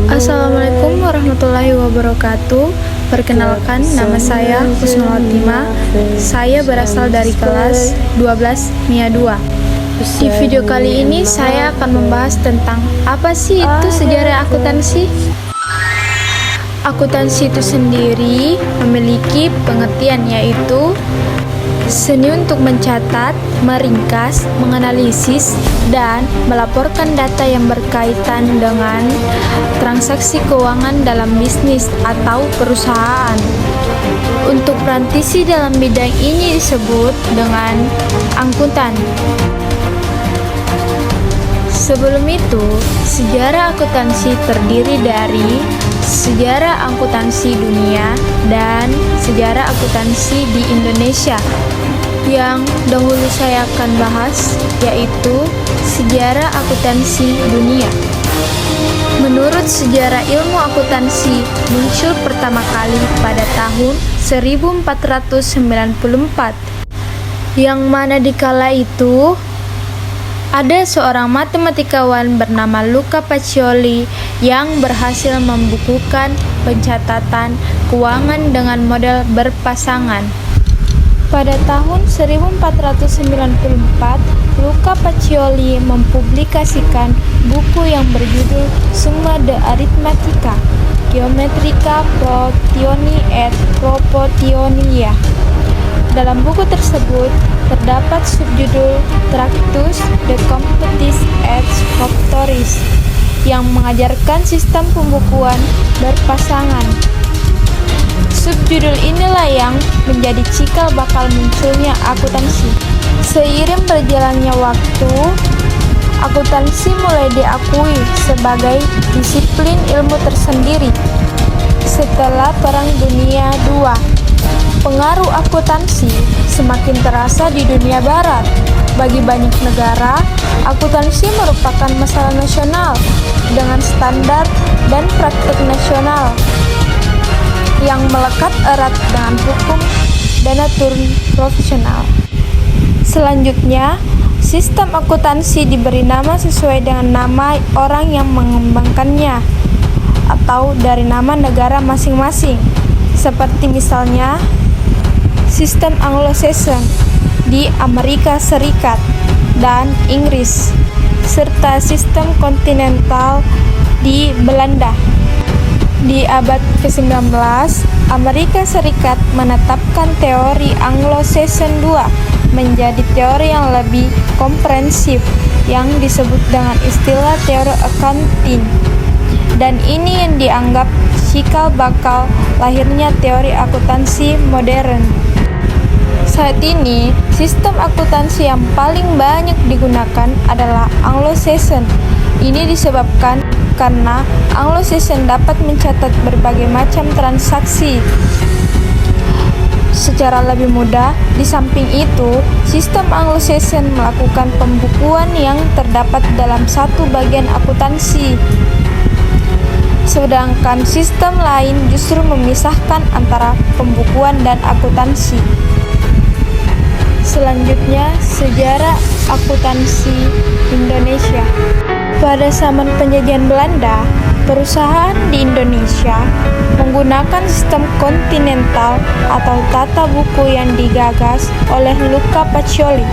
Assalamualaikum warahmatullahi wabarakatuh. Perkenalkan, nama saya Husnul Khotimah. Saya berasal dari kelas 12 MIA 2. Di video kali ini saya akan membahas tentang apa sih itu sejarah akuntansi. Akuntansi itu sendiri memiliki pengertian yaitu seni untuk mencatat, meringkas, menganalisis, dan melaporkan data yang berkaitan dengan transaksi keuangan dalam bisnis atau perusahaan. Untuk praktisi dalam bidang ini disebut dengan akuntan. Sebelum itu, sejarah akuntansi terdiri dari sejarah akuntansi dunia dan sejarah akuntansi di Indonesia. Yang dahulu saya akan bahas yaitu sejarah akuntansi dunia. Menurut sejarah ilmu akuntansi muncul pertama kali pada tahun 1494, yang mana dikala itu ada seorang matematikawan bernama Luca Pacioli yang berhasil membukukan pencatatan keuangan dengan model berpasangan. Pada tahun 1494, Luca Pacioli mempublikasikan buku yang berjudul Summa de Arithmetica, Geometrica Proportioni et Proportionia. Dalam buku tersebut terdapat subjudul Tractus de Computis et Factoris yang mengajarkan sistem pembukuan berpasangan. Subjudul inilah yang menjadi cikal bakal munculnya akuntansi. Seiring berjalannya waktu, akuntansi mulai diakui sebagai disiplin ilmu tersendiri. Setelah Perang Dunia II, pengaruh akuntansi semakin terasa di dunia barat. Bagi banyak negara, akuntansi merupakan masalah nasional dengan standar dan praktik nasional yang melekat erat dengan hukum dan aturan profesional. Selanjutnya, sistem akuntansi diberi nama sesuai dengan nama orang yang mengembangkannya atau dari nama negara masing-masing, seperti misalnya sistem Anglo-Saxon di Amerika Serikat dan Inggris, serta sistem kontinental di Belanda. Di abad ke-19, Amerika Serikat menetapkan teori Anglo-Saxon II menjadi teori yang lebih komprehensif yang disebut dengan istilah teori accounting. Dan ini yang dianggap cikal bakal lahirnya teori akuntansi modern. Saat ini, sistem akuntansi yang paling banyak digunakan adalah Anglo-Saxon. Ini disebabkan karena Anglo-Saxon dapat mencatat berbagai macam transaksi secara lebih mudah. Di samping itu, sistem Anglo-Saxon melakukan pembukuan yang terdapat dalam satu bagian akuntansi, sedangkan sistem lain justru memisahkan antara pembukuan dan akuntansi. Selanjutnya, sejarah akuntansi Indonesia. Pada zaman penjajahan Belanda, perusahaan di Indonesia menggunakan sistem kontinental atau tata buku yang digagas oleh Luca Pacioli.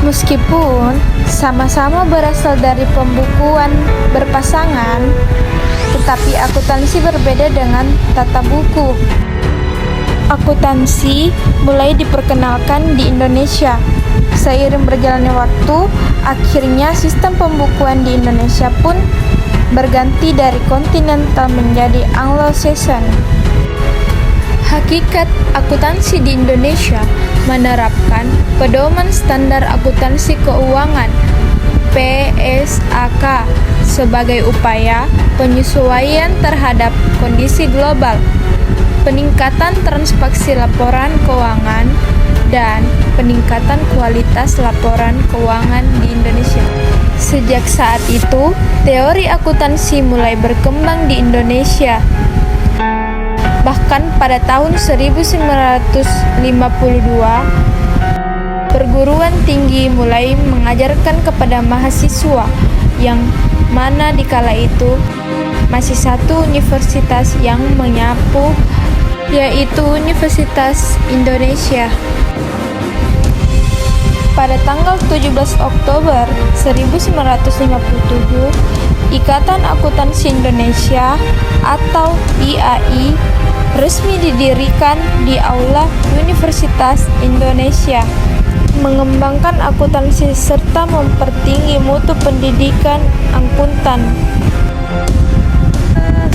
Meskipun sama-sama berasal dari pembukuan berpasangan, tetapi akuntansi berbeda dengan tata buku. Akuntansi mulai diperkenalkan di Indonesia. Seiring berjalannya waktu, akhirnya sistem pembukuan di Indonesia pun berganti dari kontinental menjadi Anglo-Saxon. Hakikat akuntansi di Indonesia menerapkan pedoman standar akuntansi keuangan (PSAK) sebagai upaya penyesuaian terhadap kondisi global, peningkatan transaksi laporan keuangan, dan peningkatan kualitas laporan keuangan di Indonesia. Sejak saat itu, teori akuntansi mulai berkembang di Indonesia. Bahkan pada tahun 1952, perguruan tinggi mulai mengajarkan kepada mahasiswa yang mana dikala itu masih satu universitas yang menyapu, yaitu Universitas Indonesia. Pada tanggal 17 Oktober 1957, Ikatan Akuntansi Indonesia atau IAI resmi didirikan di Aula Universitas Indonesia, mengembangkan akuntansi serta mempertinggi mutu pendidikan akuntan.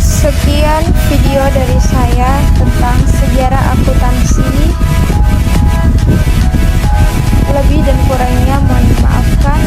Sekian video dari saya tentang sejarah akuntansi. Lebih dan kurangnya mohon dimaafkan.